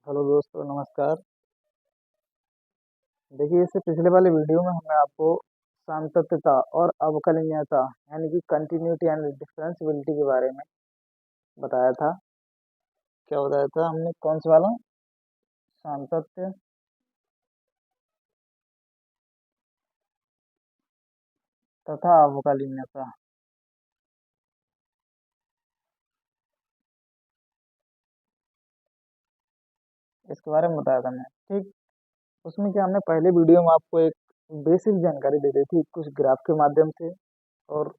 Hello दोस्तों, नमस्कार। देखिए, इससे पिछले वाले वीडियो में हमने आपको सातत्यता और अवकलनीयता यानी कि कंटिन्यूटी एंड डिफरेंशियबिलिटी के बारे में बताया था। क्या बताया था हमने? कौन सा वाला? सातत्य तथा अवकलनीयता। इसके बारे में बताया था मैं। ठीक। उसमें क्या, हमने पहले वीडियो में आपको एक बेसिक जानकारी दे दी थी कुछ ग्राफ के माध्यम से, और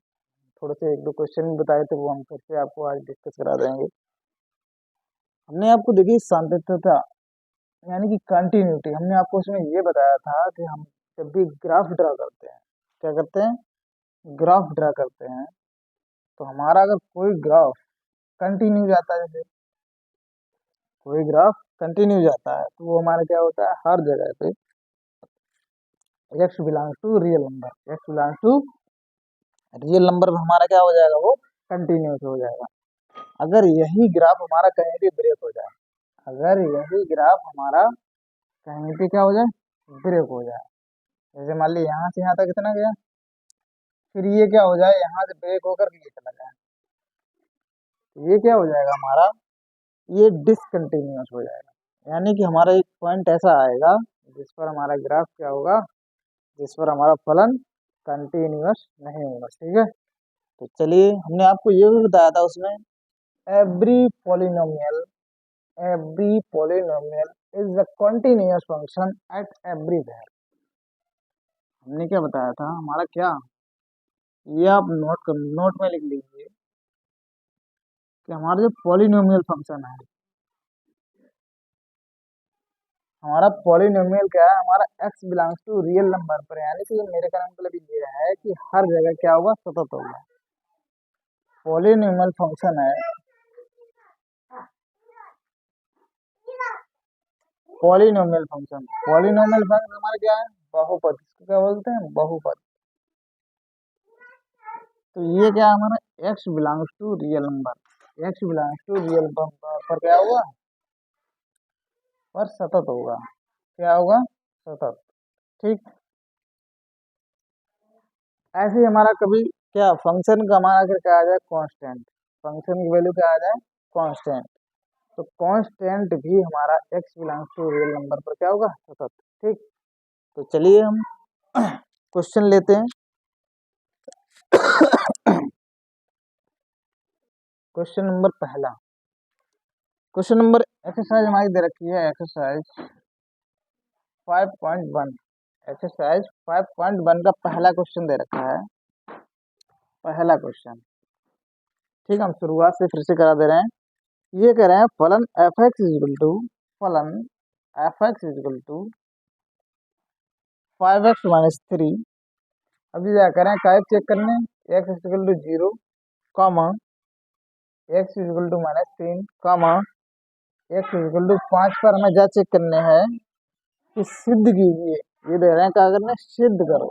थोड़े से एक दो क्वेश्चन भी बताए थे, वो हम फिर से आपको आज डिस्कस करा देंगे। हमने आपको देखिए सातत्यता यानी कि कंटिन्यूटी, हमने आपको उसमें ये बताया था कि हम जब भी ग्राफ ड्रा करते हैं, क्या करते हैं? ग्राफ ड्रा करते हैं, तो हमारा अगर कोई ग्राफ कंटिन्यू जाता है, जैसे कोई ग्राफ कंटिन्यू जाता है, तो वो हमारा क्या होता है, हर जगह पे x belongs to real number, x belongs to real number में हमारा क्या हो जाएगा, वो कंटिन्यूस हो जाएगा। अगर यही ग्राफ हमारा कहीं भी ब्रेक हो जाए, अगर यही ग्राफ हमारा कहीं भी क्या हो जाए, ब्रेक हो जाए, जैसे मान ली यहाँ से यहाँ तक इतना गया, फिर ये क्या हो जाए, यहाँ से ब्रेक होकर के ये चला जाए, तो ये क्या हो जाएगा हमारा, ये डिसकंटिन्यूअस हो जाएगा। यानी कि हमारा एक पॉइंट ऐसा आएगा जिस पर हमारा ग्राफ क्या होगा, जिस पर हमारा फलन कंटिन्यूअस नहीं होगा। ठीक है। तो चलिए, हमने आपको ये भी बताया था उसमें, every polynomial every polynomial is a continuous function at everywhere. हमने क्या बताया था हमारा, क्या, ये आप नोट में लिख लीजिए कि हमारा जो पॉलिनोमियल फंक्शन है, हमारा पॉलिनोमियल क्या है, हमारा x belongs to real number पर, यानी कि मेरे का मतलब ये है कि हर जगह क्या होगा, सतत होगा। पॉलिनोमियल फंक्शन है, पॉलिनोमियल फंक्शन हमारा क्या है, बहुपद। इसको क्या बोलते हैं, बहुपद। तो ये क्या है हमारा, x belongs to real number, x belongs to real number पर क्या होगा, पर सतत होगा। क्या होगा, सतत। ठीक। ऐसे ही हमारा कभी क्या, फंक्शन का हमारा अगर क्या आ जाए, कांस्टेंट, फंक्शन की वैल्यू क्या आ जाए, कांस्टेंट, तो कांस्टेंट भी हमारा x belongs to real number पर क्या होगा, सतत। ठीक। तो चलिए हम क्वेश्चन लेते हैं। क्वेश्चन नंबर पहला, क्वेश्चन नंबर, एक्सरसाइज हमारी दे रखी है, एक्सरसाइज 5.1, एक्सरसाइज 5.1 का पहला क्वेश्चन दे रखा है, पहला क्वेश्चन। ठीक, हम शुरुआत से फिर से करा दे रहे हैं। ये कह रहे हैं फलन एफ एक्स इजिकल टू, फलन f x is equal to 5x-3। अभी क्या करें, टाइप चेक करने, x is equal to 0, comma x is equal to -3, comma x is equal to 5 पर हमें क्या चेक करने हैं कि सिद्ध कीजिए। ये दे रहे हैं, क्या करना है, सिद्ध करो।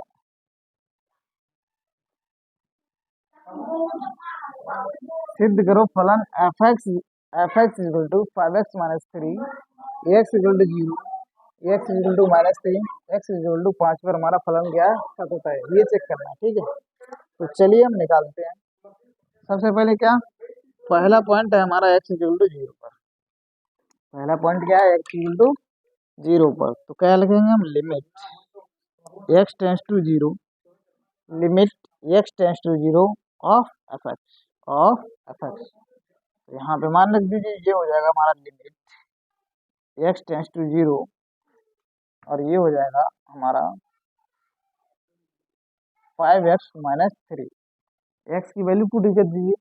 सिद्ध करो फलन f x is equal to 5x-3, x is equal to 0, x is equal to -3, x is equal to 5 पर हमारा फलन क्या है, सतत है, ये चेक करना है। ठीक है। तो चलिए हम निकालते हैं। सबसे पहले क्या, पहला पॉइंट है हमारा एक्स इक्वल टू 0 पर, पहला पॉइंट क्या है, एक्स इक्वल टू 0 पर, तो क्या लिखेंगे हम, limit x tends to 0, limit x tends to 0 of f x, of f x. यहाँ पे मान रख दीजिए, ये हो जाएगा हमारा लिमिट एक्स टेंस टू 0, और ये हो जाएगा हमारा 5x-3। एक्स की वैल्यू पुट कर दीजिए,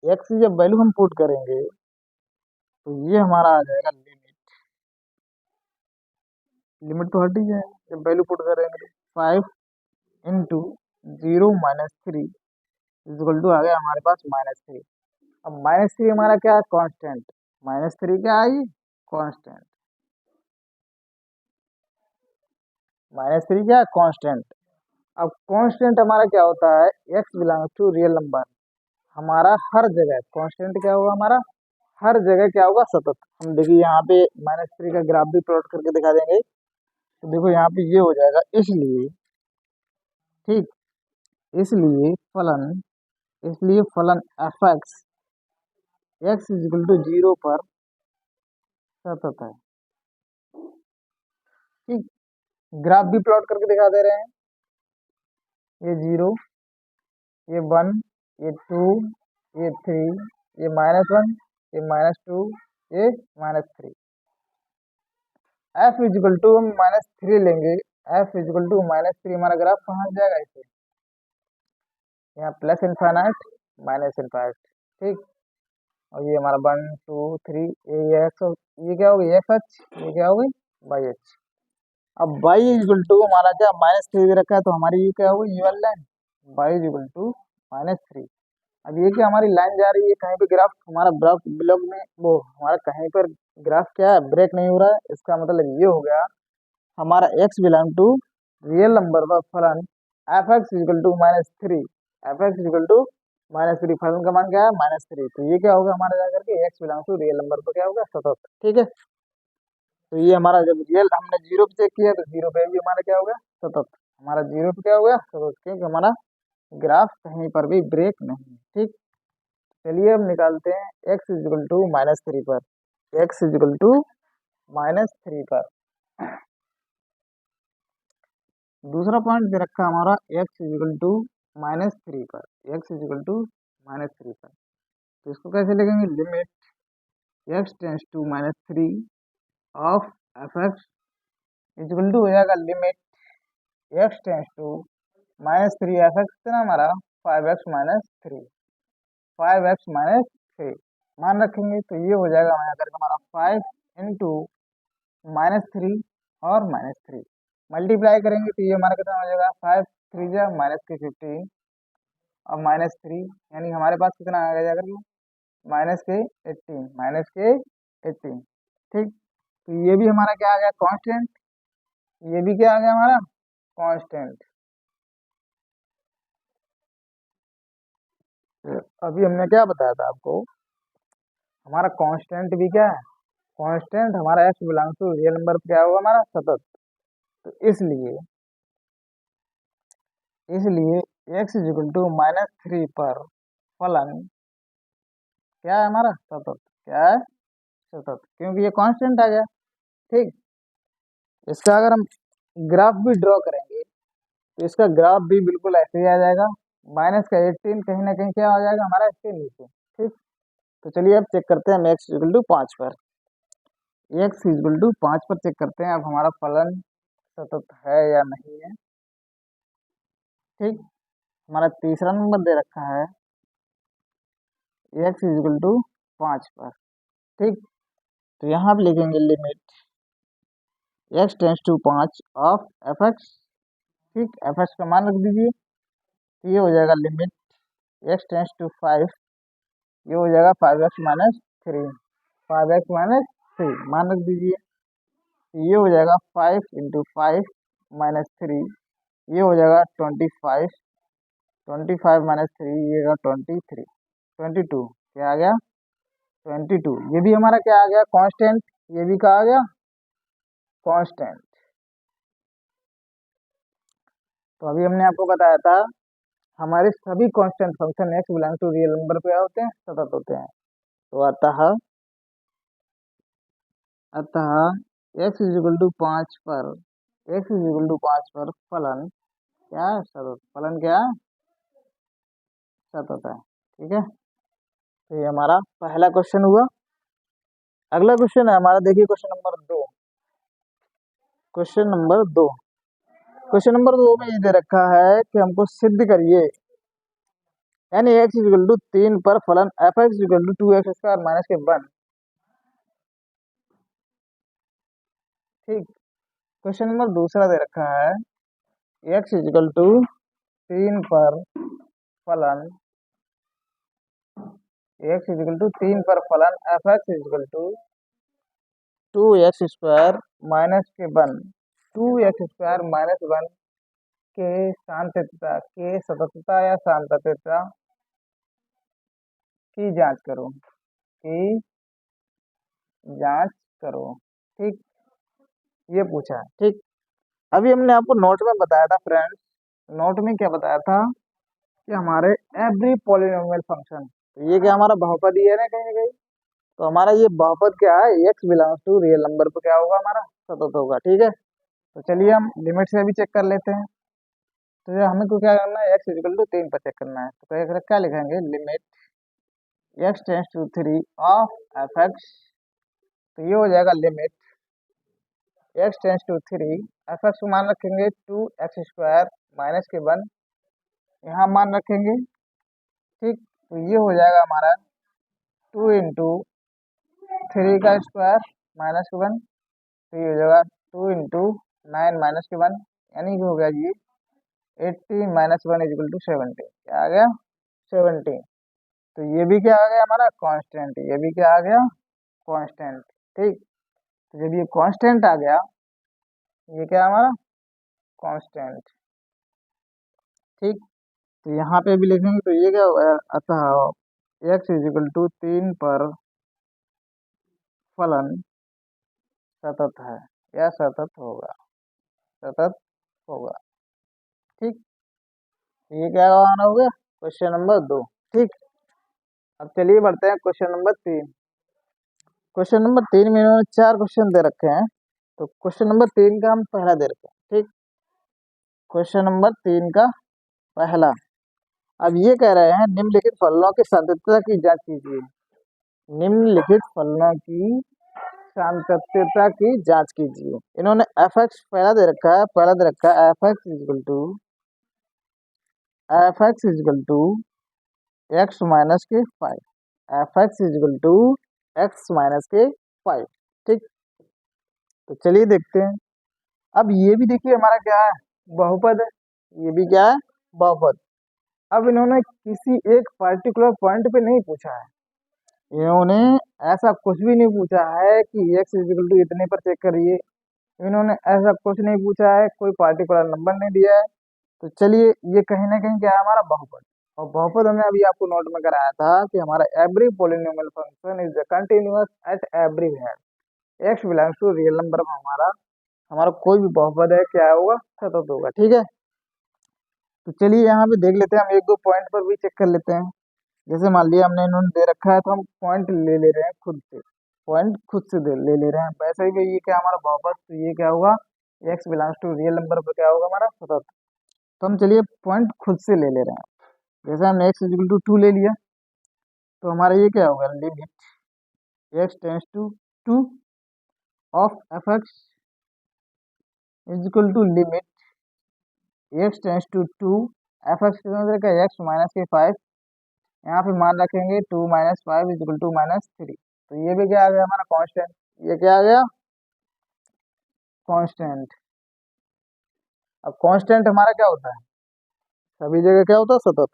एक्स की जब वैल्यू हम पुट करेंगे, तो ये हमारा आ जाएगा लिमिट, लिमिट तो हट ही जाएगा जब वैल्यू पुट करेंगे, 5 × 0 - 3 इक्वल टू आ गया हमारे पास -3। अब -3 हमारा क्या है, कांस्टेंट, -3 क्या आई, कांस्टेंट, -3 क्या है, कांस्टेंट। अब कांस्टेंट हमारा क्या होता है, x belongs to real number, हमारा हर जगह कांस्टेंट क्या होगा हमारा, हर जगह क्या होगा, सतत। हम देखिए यहाँ पे -3 का ग्राफ भी प्लॉट करके दिखा देंगे। तो देखो यहाँ पे ये हो जाएगा, इसलिए ठीक, इसलिए फलन इसलिए फलन एफ एक्स इजिकल टू 0 पर सतत है। ठीक, ग्राफ भी प्लॉट करके दिखा दे रहे हैं। ये 0, ये 1, ये 2, ये 3, ये -1, ये -2, ये -3। एफ इजिकल टू हम -3 लेंगे। एफ इजिकल टू -3 हमारा ग्राफ कहाँ जाएगा, इसे यहाँ प्लस इनफाइनाइट माइनस इनफाइनाइट। ठीक, और ये हमारा 1 2 3, ये एक्स, ये क्या होगी एक्स अक्ष, ये क्या होगी वाई अक्ष। अब y इजिकल टू हमारा क्या -3 दे रखा है, तो हमारी ये क्या होगी, ये वाली लाइन y इजिकल टू -3। अब ये क्या हमारी लाइन जा रही है, कहीं पे ग्राफ हमारा ब्लॉक ब्लॉक में वो हमारा कहीं पर ग्राफ क्या है, ब्रेक नहीं हो रहा है। इसका मतलब ये हो गया हमारा x belong to real number का फलन f x is equal to -3, f x is equal to -3, फलन का मान क्या है -3। तो ये क्या होगा हमारा जाकर के x belong to real number पर क्या होगा, सतत। ठीक है, तो ये हमारा जब रियल हमने 0 पे चेक किया, तो 0 पे भी हमारा क्या होगा, सतत। हमारा 0 पे क्या हो गया, सतत, क्योंकि हमारा ग्राफ कहीं पर भी ब्रेक नहीं। ठीक, चलिए अब निकालते हैं x इजिकल टू -3 पर, x इजिकल टू -3 पर। दूसरा पॉइंट दे रखा है हमारा x इजिकल टू -3 पर, x इजिकल टू -3 पर। तो इसको कैसे लिखेंगे, limit x tends to -3 of f x is equal to हो जाएगा limit x tends to -3 f x कितना हमारा 5x-3, 5x-3 मान रखेंगे। तो ये हो जाएगा हमारा करके हमारा 5 इंटू -3 और -3 मल्टीप्लाई करेंगे, तो ये हमारा कितना हो जाएगा, 5 3 जा -15 और -3, यानी हमारे पास कितना आ जाएगा, -18, -18। ठीक, तो ये भी हमारा क्या आ गया, कांस्टेंट। ये भी क्या आ गया हमारा, कांस्टेंट। अभी हमने क्या बताया था आपको, हमारा कांस्टेंट भी क्या है, कांस्टेंट हमारा x belong to real number क्या होगा, हमारा सतत। तो इसलिए इसलिए एक्स इजिकल टू -3 पर फलन क्या है हमारा, सतत। क्या है, सतत, क्योंकि ये कांस्टेंट आ गया। ठीक, इसका अगर हम ग्राफ भी ड्रॉ करेंगे, तो इसका ग्राफ भी बिल्कुल ऐसे ही आ जाएगा, माइनस का 18 कहीं ना कहीं क्या हो जाएगा हमारा, इसके नीचे। ठीक, तो चलिए अब चेक करते हैं हम एक्स इजिकल टू 5 पर, एक्स इजिकल टू 5 पर चेक करते हैं अब हमारा फलन सतत है या नहीं है। ठीक, हमारा तीसरा नंबर दे रखा है एक्स इजिकल टू 5 पर। ठीक, तो यहाँ पे लिखेंगे limit x tends to 5 of f x. ठीक, एफ एक्स का मान रख दीजिए, तो ये हो जाएगा लिमिट एक्स टेंस टू 5, ये हो जाएगा 5x-3, 5x-3 मान रख दीजिए, तो ये हो जाएगा 5 इंटू 5-3, ये हो जाएगा 25, 25 -3 ये होगा 23, 22 क्या आ गया, 22। ये भी हमारा क्या आ गया, कांस्टेंट। ये भी क्या आ गया, कांस्टेंट। तो अभी हमने आपको बताया था हमारे सभी constant function x belong to real number पे होते हैं, सतत होते हैं। तो अतः एक्स इजिकल टू 5 पर, एक्स इजिकल टू 5 पर फलन क्या है, सतत। फलन क्या है, सतत है। ठीक है, तो ये हमारा पहला क्वेश्चन हुआ। अगला क्वेश्चन है हमारा, देखिए question number 2। Question number 2, question number 2 में ये दे रखा है कि हमको सिद्ध करिए, यानी एक्स इजिकल टू 3 पर फलन f x is equal to 2x square minus के 1। ठीक, क्वेश्चन नंबर दूसरा दे रखा है एक्स इजिकल टू 3 पर फलन एक्स इजिकल टू 3 पर फलन f x is equal to 2x square minus के 1, 2x स्क्वायर माइनस 1 के शांतता के सततता या शांतता की जांच करो, कि जांच करो। ठीक, ये पूछा है। ठीक, अभी हमने आपको नोट में बताया था फ्रेंड्स, नोट में क्या बताया था कि हमारे एवरी पॉलिनोमियल फंक्शन, तो ये क्या हमारा बहुपद ही है ना कहीं ना कहीं, तो हमारा ये बहुपद क्या है, x belongs to real number पे क्या होगा हमारा, सतत होगा। ठीक है, तो चलिए हम लिमिट से भी चेक कर लेते हैं। तो ये हमें को क्या करना है, एक्स इक्वल टू 3 पर चेक करना है, तो क्या लिखेंगे, limit x tends to 3 of f x, तो ये हो जाएगा limit x tends to 3, f x को मान रखेंगे 2x² माइनस के 1, यहाँ मान रखेंगे। ठीक, तो ये हो जाएगा हमारा 2 × 3 का स्क्वायर माइनस के 1, तो ये हो जाएगा 2 × 9 माइनस के 1, यानी कि हो गया जी 18 माइनस 1 इक्वल टू 17, क्या आ गया 17। तो ये भी क्या आ गया हमारा कांस्टेंट, ये भी क्या आ गया कांस्टेंट। ठीक, तो जब ये कांस्टेंट आ गया, ये क्या हमारा कांस्टेंट। ठीक, तो यहाँ पे भी लिखेंगे, तो ये क्या होगा, अतः एक्स इक्वल टू 3 पर फलन सतत है या सतत होगा, सतत होगा। ठीक, ये क्या आना हो गया क्वेश्चन नंबर 2। ठीक, अब चलिए बढ़ते हैं क्वेश्चन नंबर 3। क्वेश्चन नंबर 3 में इन्होंने 4 क्वेश्चन दे रखे हैं, तो क्वेश्चन नंबर 3 का हम पहला दे रखे हैं। ठीक, क्वेश्चन नंबर 3 का पहला, अब ये कह रहे हैं निम्नलिखित फलनों की सांतत्यता की जांच कीजिए, निम्नलिखित फलनों की सांतत्यता की जांच कीजिए। इन्होंने एफ एक्स पहला दे रखा है, पहला दे रखा है f x equal to x minus के 5, f x equal to x minus के 5। ठीक, तो चलिए देखते हैं। अब ये भी देखिए हमारा क्या है, बहुपद है, ये भी क्या है बहुपद। अब इन्होंने किसी एक पर्टिकुलर पॉइंट पे नहीं पूछा है, इन्होंने ऐसा कुछ भी नहीं पूछा है कि एक्स इक्वल टू इतने पर चेक करिए, इन्होंने ऐसा कुछ नहीं पूछा है, कोई पार्टिकुलर नंबर नहीं दिया है। तो चलिए ये कहीं ना कहीं क्या है हमारा बहुपद, और बहुपद हमने अभी आपको नोट में कराया था कि हमारा every polynomial function is continuous at every value, x belongs to real number में हमारा हमारा कोई भी बहुपद है क्या होगा, सतत होगा। ठीक है, तो चलिए यहाँ पे देख लेते हैं, हम एक दो पॉइंट पर भी चेक कर लेते हैं। जैसे मान लिया हमने इन्होंने दे रखा है, तो हम पॉइंट ले रहे हैं खुद से, पॉइंट खुद से ले रहे हैं, वैसे ही ये क्या हमारा बहुपद, तो ये क्या होगा, x belongs to real number पर क्या होगा हमारा सतत। तो हम चलिए पॉइंट खुद से ले रहे हैं, जैसे हमने एक्स इक्वल टू 2 ले लिया, तो हमारा ये क्या होगा, limit x tends to 2 of f x is equal to limit x tends to 2, f x का एक्स माइनस के 5, यहाँ पे मान रखेंगे 2 माइनस 5 इज इक्वल टू -3, तो ये भी क्या आ गया हमारा कांस्टेंट, ये क्या आ गया कांस्टेंट। अब कांस्टेंट हमारा क्या होता है, सभी जगह क्या होता है सतत,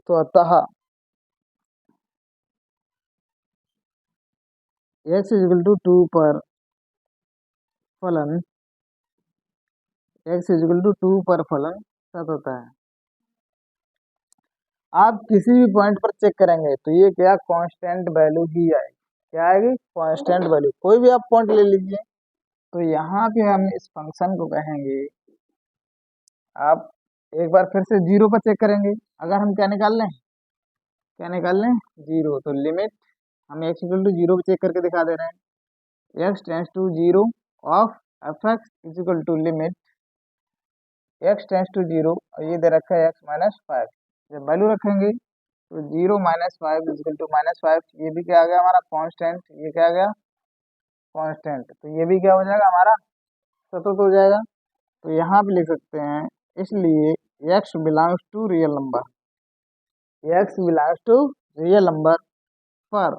तो अतः एक्स इज इक्वल टू 2 पर फलन, एक्स इज इक्वल टू 2 पर फलन सतत है। आप किसी भी पॉइंट पर चेक करेंगे तो ये क्या कांस्टेंट वैल्यू ही आएगी, क्या आएगी कांस्टेंट वैल्यू, कोई भी आप पॉइंट ले लीजिए। तो यहाँ पे हम इस फंक्शन को कहेंगे, आप एक बार फिर से जीरो पर चेक करेंगे, अगर हम क्या निकाल लें, क्या निकाल लें जीरो, तो लिमिट हम एक्स इक्वल टू जीरो पे चेक करके दिखा दे रहे हैं, x tends to zero of f x is equal to limit x tends to zero, और ये दे रखा है एक्स माइनस 5, जब वैल्यू रखेंगे तो 0 माइनस 5 इज इक्वल टू -5, ये भी क्या आ गया हमारा कांस्टेंट, ये क्या आ गया कांस्टेंट, तो ये भी क्या हो जाएगा हमारा सतत हो जाएगा। तो यहाँ पे लिख सकते हैं, इसलिए x belongs to real number, x belongs to real number पर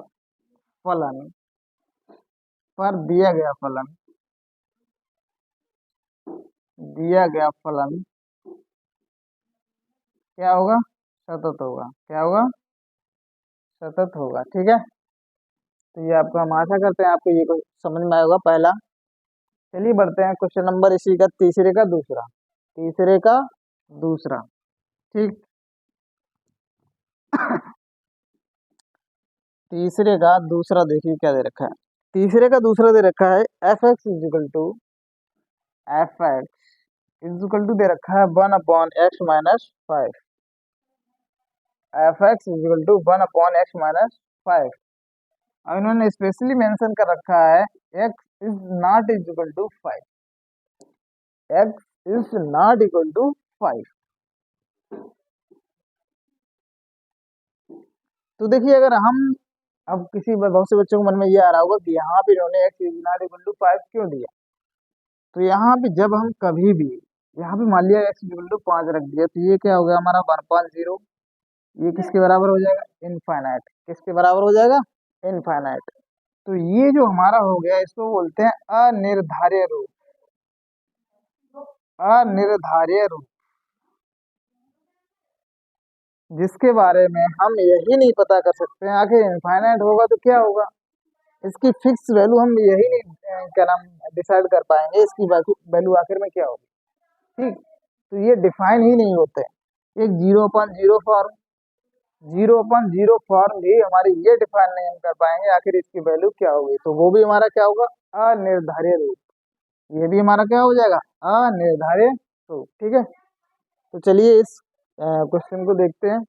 फलन, पर दिया गया फलन, दिया गया फलन क्या होगा सतत होगा, क्या होगा सतत होगा। ठीक है, तो ये आपको हम आशा करते हैं आपको ये कुछ समझ में आएगा पहला। चलिए बढ़ते हैं क्वेश्चन नंबर इसी का तीसरे का दूसरा, तीसरे का दूसरा। ठीक, तीसरे का दूसरा देखिए क्या दे रखा है, तीसरे का दूसरा दे रखा है एफ एक्स इजिकल टू दे रखा है 1/x-5। F x is equal to 1/x-5। अब इन्होंने स्पेशली मेंशन कर रखा है x is not equal to 5। x is not equal to 5। तो देखिए, अगर हम अब किसी बहुत से बच्चों के मन में ये आ रहा होगा कि यहाँ पे इन्होंने x is not equal to 5 क्यों दिया। तो यहाँ पे जब हम कभी भी यहाँ पे मान लिया x इक्वल टू 5 रख दिया, तो ये क्या हो गया हमारा 1/0। ये किसके बराबर हो जाएगा? इनफाइनाइट। किसके बराबर हो जाएगा? इनफाइनाइट। तो ये जो हमारा हो गया, इसको बोलते हैं अनिर्धार्य रूप। अनिर्धार्य रूप, जिसके बारे में हम यही नहीं पता कर सकते हैं आखिर इनफाइनाइट होगा तो क्या होगा। इसकी फिक्स वैल्यू हम यही नहीं क्या नाम डिसाइड कर पाएंगे, इसकी वैल्यू आखिर में क्या होगी। ठीक, तो ये डिफाइन ही नहीं होते। एक 0/0 फॉर्म, 0/0 फॉर्म भी हमारी ये डिफाइन नहीं हम कर पाएंगे आखिर इसकी वैल्यू क्या होगी। तो वो भी हमारा क्या होगा? अनिर्धार्य रूप। ये भी हमारा क्या हो जाएगा? अनिर्धार्य रूप। ठीक है, तो चलिए इस क्वेश्चन को देखते हैं।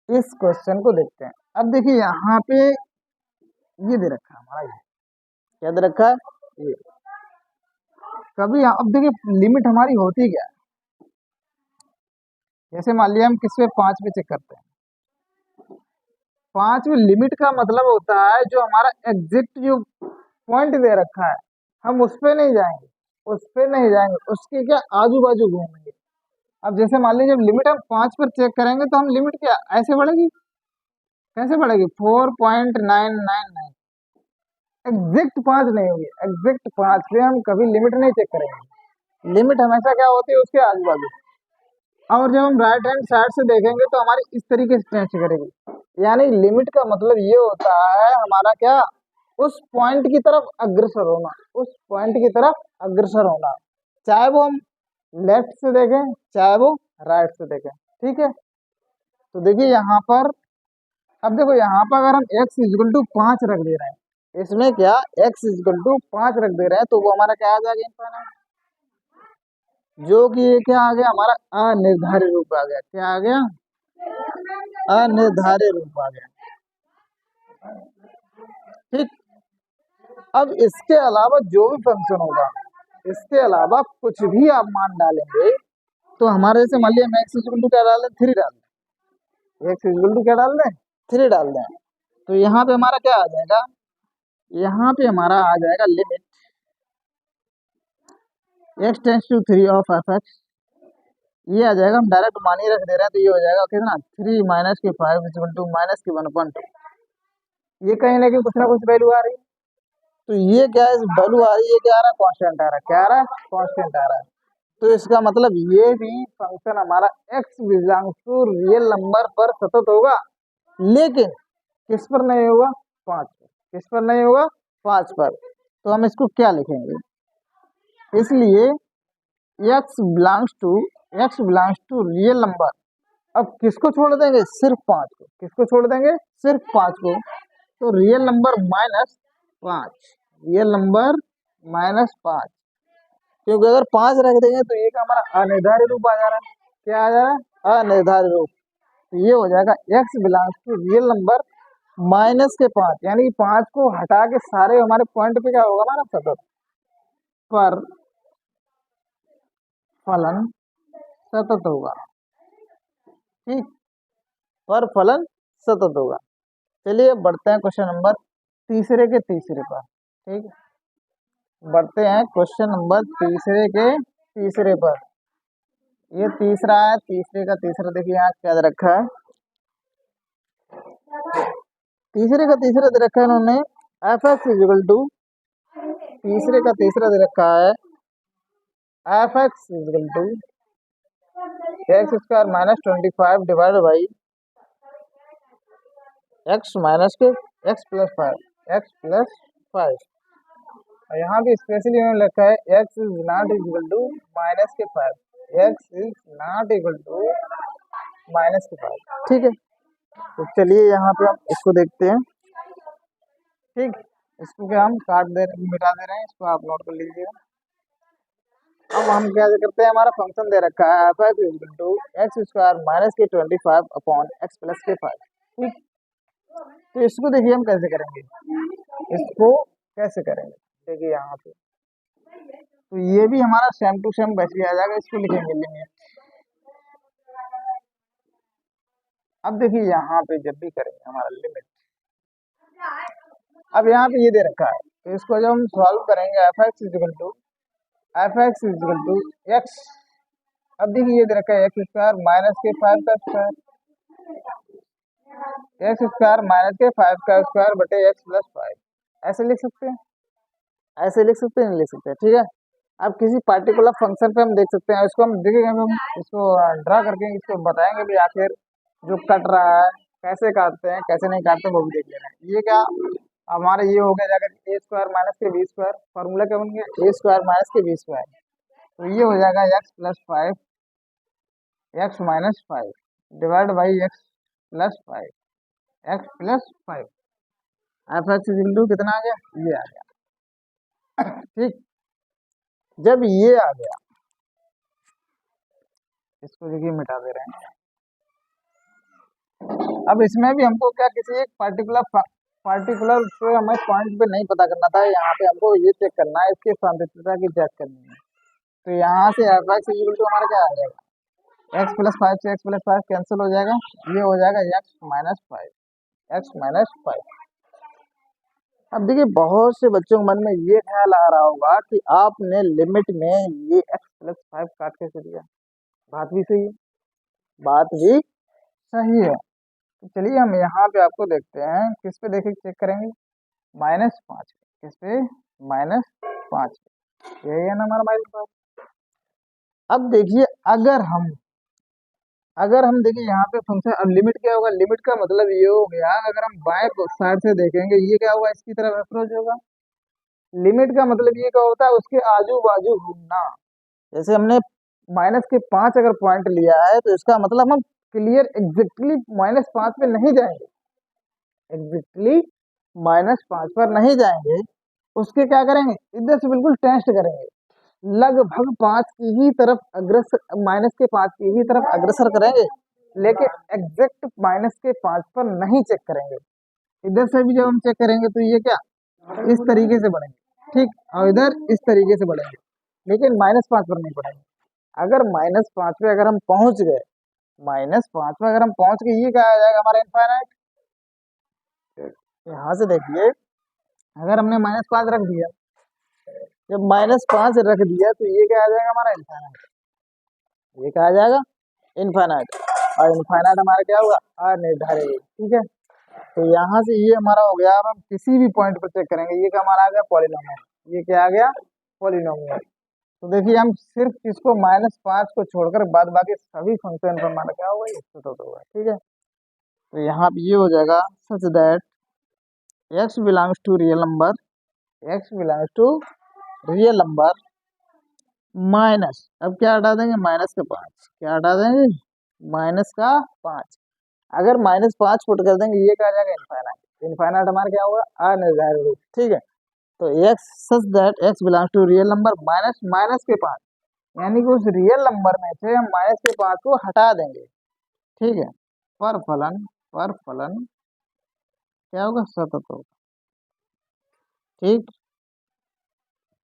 इस क्वेश्चन को देखते हैं। अब देखिए यहाँ पे ये दे रखा है हमारा, ये क्या दे रखा है? ये कभी अब देखिए लिमिट हमारी होती क्या है। जैसे मान लिया हम किस पे 5 पे चेक करते हैं। 5 में लिमिट का मतलब होता है जो हमारा एग्जैक्ट जो पॉइंट दे रखा है हम उस पे नहीं जाएंगे, उस पे नहीं जाएंगे, उसके क्या आजू बाजू घूमेंगे। अब जैसे मान लीजिए जब लिमिट हम 5 पर चेक करेंगे तो हम लिमिट क्या ऐसे बढ़ेगी, कैसे बढ़ेगी? 4.999। एग्जैक्ट 5 नहीं होगी, एग्जैक्ट 5 पे हम कभी लिमिट नहीं चेक करेंगे। लिमिट हमेशा क्या होती है? उसके आजू बाजू। और जब हम राइट हैंड साइड से देखेंगे तो हमारी इस तरीके से चेंज करेगी। यानी लिमिट का मतलब ये होता है हमारा क्या? उस पॉइंट की तरफ अग्रसर होना, उस पॉइंट की तरफ अग्रसर होना, चाहे वो हम लेफ्ट से देखें चाहे वो राइट से देखें। ठीक है, तो देखिए यहाँ पर, अब देखो यहाँ पर अगर हम x इक्वल टू 5 रख दे रहे हैं, इसमें क्या x इक्वल टू 5 रख दे रहे हैं, तो वो हमारा क्या आ जाएगा? इनफाइनाइट। जो कि ये क्या आ गया हमारा? अनिर्धार्य रूप आ गया। क्या आ गया? अनिर्धार्य रूप आ गया। ठीक, अब इसके अलावा जो भी फंक्शन होगा, इसके अलावा कुछ भी आप मान डालेंगे तो हमारे जैसे मान लिया एक्स इक्वल टू क्या डाल दें? 3 डाल दें। एक्स इक्वल टू क्या डाल दें? 3 डाल दें। तो यहाँ पे हमारा क्या आ जाएगा? यहाँ पे हमारा आ जाएगा limit x tends to 3 of f x. ये आ जाएगा, हम डायरेक्ट मान ही रख दे रहे हैं तो ये हो जाएगा कितना? 3 माइनस के 5 इक्वल टू माइनस के 1/2। ये कहीं ना कहीं कुछ ना कुछ वैल्यू आ रही है। तो ये क्या है? वैल्यू आ रही है, क्या आ रहा है? कांस्टेंट आ रहा है। क्या आ रहा है? कांस्टेंट आ रहा है। तो इसका मतलब ये भी फंक्शन हमारा x belongs to real number पर सतत होगा, लेकिन किस पर नहीं होगा? 5 पर। किस पर नहीं होगा? 5 पर। तो हम इसको क्या लिखेंगे? इसलिए x belongs to real number. अब किसको छोड़ देंगे? सिर्फ 5 को। किसको छोड़ देंगे? सिर्फ 5 को। तो real number minus 5, real number minus 5, क्योंकि अगर 5 रख देंगे तो ये का हमारा अनिर्धार्य रूप आ जा रहा है। क्या आ जा रहा है? अनिर्धार्य रूप। तो ये हो जाएगा x belongs to real number minus के 5, यानी 5 को हटा के सारे हमारे पॉइंट पे क्या होगा? हमारा सतत पर फलन सतत होगा। ठीक, पर फलन सतत होगा। चलिए अब बढ़ते हैं क्वेश्चन नंबर तीसरे पर। ठीक, बढ़ते हैं क्वेश्चन नंबर तीसरे पर। ये तीसरा है, तीसरे का तीसरा देखिए यहाँ क्या दे रखा है। तीसरे का तीसरा दे रखा है इन्होंने एफ एक्स इक्वल टू, तीसरे का तीसरा दे रखा है f x equal to x square minus 25 divide by x minus के एक्स प्लस 5। और यहाँ भी स्पेशली इन्होंने लिखा है x is not equal to minus के 5। X is not equal to minus के 5। ठीक है, तो चलिए यहाँ पे हम इसको देखते हैं। ठीक, इसको क्या हम मिटा दे रहे हैं, इसको आप नोट कर लीजिएगा। अब हम क्या करते हैं, हमारा फंक्शन दे रखा है f x equal to x square minus के 25 अपॉन एक्स प्लस के 5। ठीक, तो इसको देखिए हम कैसे करेंगे, इसको कैसे करेंगे, देखिए यहाँ पे तो ये भी हमारा सेम टू सेम वैसे ही आ जाएगा, इसको लिखेंगे लिमिट। अब देखिए यहाँ पे जब भी करेंगे हमारा लिमिट, अब यहाँ पे ये दे रखा है, तो इसको जब हम सॉल्व करेंगे f x is equal to x, अब देखिए ये दे रखा है एक्स स्क्वायर माइनस के 5 का स्क्वायर, एक्स स्क्वायर माइनस के 5 का स्क्वायर बटे एक्स प्लस 5, ऐसे लिख सकते हैं, ऐसे लिख सकते हैं, नहीं लिख सकते हैं। ठीक है, अब किसी पार्टिकुलर फंक्शन पे हम देख सकते हैं, इसको हम देखेंगे, हम इसको ड्रा करके इसको बताएंगे भी आखिर जो कट रहा है कैसे काटते हैं कैसे नहीं काटते वो भी देख लेना है। ये क्या हमारा ये हो गया जाकर ए स्क्वायर माइनस के बी स्क्वायर, फॉर्मूला क्या बन गया, ए स्क्वायर माइनस के बी स्क्वायर, तो ये हो जाएगा x plus 5 x minus 5 divide by x plus 5 x plus 5, f x equal to कितना आ गया, ये आ गया। ठीक, जब ये आ गया, इसको देखिए मिटा दे रहे हैं। अब इसमें भी हमको क्या किसी एक पार्टिकुलर पे हमें पॉइंट पे नहीं पता करना था, यहाँ पे हमको ये चेक करना है, इसकी सांतत्यता की जांच करनी है। तो यहाँ से एफ एक्स इक्वल टू हमारा क्या आ जाएगा, एक्स प्लस 5 से एक्स प्लस 5 कैंसिल हो जाएगा, ये हो जाएगा एक्स माइनस 5 एक्स माइनस 5। अब देखिए बहुत से बच्चों के मन में ये ख्याल आ रहा होगा कि आपने लिमिट में ये एक्स प्लस 5 काट कैसे दिया, बात भी सही है, बात भी सही है। तो चलिए हम यहाँ पे आपको देखते हैं, किस पे देखे चेक करेंगे, -5 पे, किस पे, -5 पे, यही है ना हमारा -5। अब देखिए अगर हम देखिए यहाँ पे फंक्शन, अब लिमिट क्या होगा, लिमिट का मतलब ये हो गया, अगर हम बाएं साइड से देखेंगे ये क्या होगा, इसकी तरफ अप्रोच होगा। लिमिट का मतलब ये क्या होता है, उसके आजू बाजू घूमना। जैसे हमने -5 अगर पॉइंट लिया है तो इसका मतलब हम क्लियर एग्जैक्टली -5 पे नहीं जाएंगे, एग्जैक्टली -5 पर नहीं जाएंगे, उसके क्या करेंगे, इधर से बिल्कुल टेस्ट करेंगे, लगभग 5 की ही तरफ अग्रसर, -5 की ही तरफ अग्रसर करेंगे, लेकिन एग्जैक्ट -5 पर नहीं चेक करेंगे। इधर से भी जब हम चेक करेंगे तो ये क्या इस तरीके से बढ़ेंगे, ठीक, और इधर इस तरीके से बढ़ेंगे, लेकिन -5 पर नहीं बढ़ेंगे। अगर -5 पे अगर हम पहुंच गए, -5 पे अगर हम पहुंच गए, ये क्या आ जाएगा हमारा इनफाइनाइट। यहाँ से देखिए अगर हमने -5 रख दिया, जब -5 रख दिया तो ये क्या आ जाएगा हमारा इनफाइनाइट, ये क्या आ जाएगा इनफाइनाइट, और इनफाइनाइट हमारा क्या होगा अनिर्धारित। ठीक है, तो यहाँ से ये हमारा हो गया। अब हम किसी भी पॉइंट पर चेक करेंगे, ये क्या हमारा आ गया पॉलिनोमियल, ये क्या आ गया पॉलिनोमियल। तो देखिए हम सिर्फ इसको -5 को छोड़कर बाद बाकी सभी फंक्शन पर हमारा क्या होगा, ये सतत होगा। ठीक है, तो यहाँ पे ये हो जाएगा such that x belongs to real number, x belongs to real number minus, अब क्या हटा देंगे, -5, क्या हटा देंगे, -5। अगर -5 पुट कर देंगे, ये क्या आ जाएगा इनफाइनाइट, इनफाइनाइट हमारा क्या होगा अनिर्धारित रूप। ठीक है, तो x such that x belongs to real number minus -5, यानी कि उस रियल नंबर में से हम -5 को हटा देंगे। ठीक है, पर फलन क्या होगा, सतत होगा। ठीक,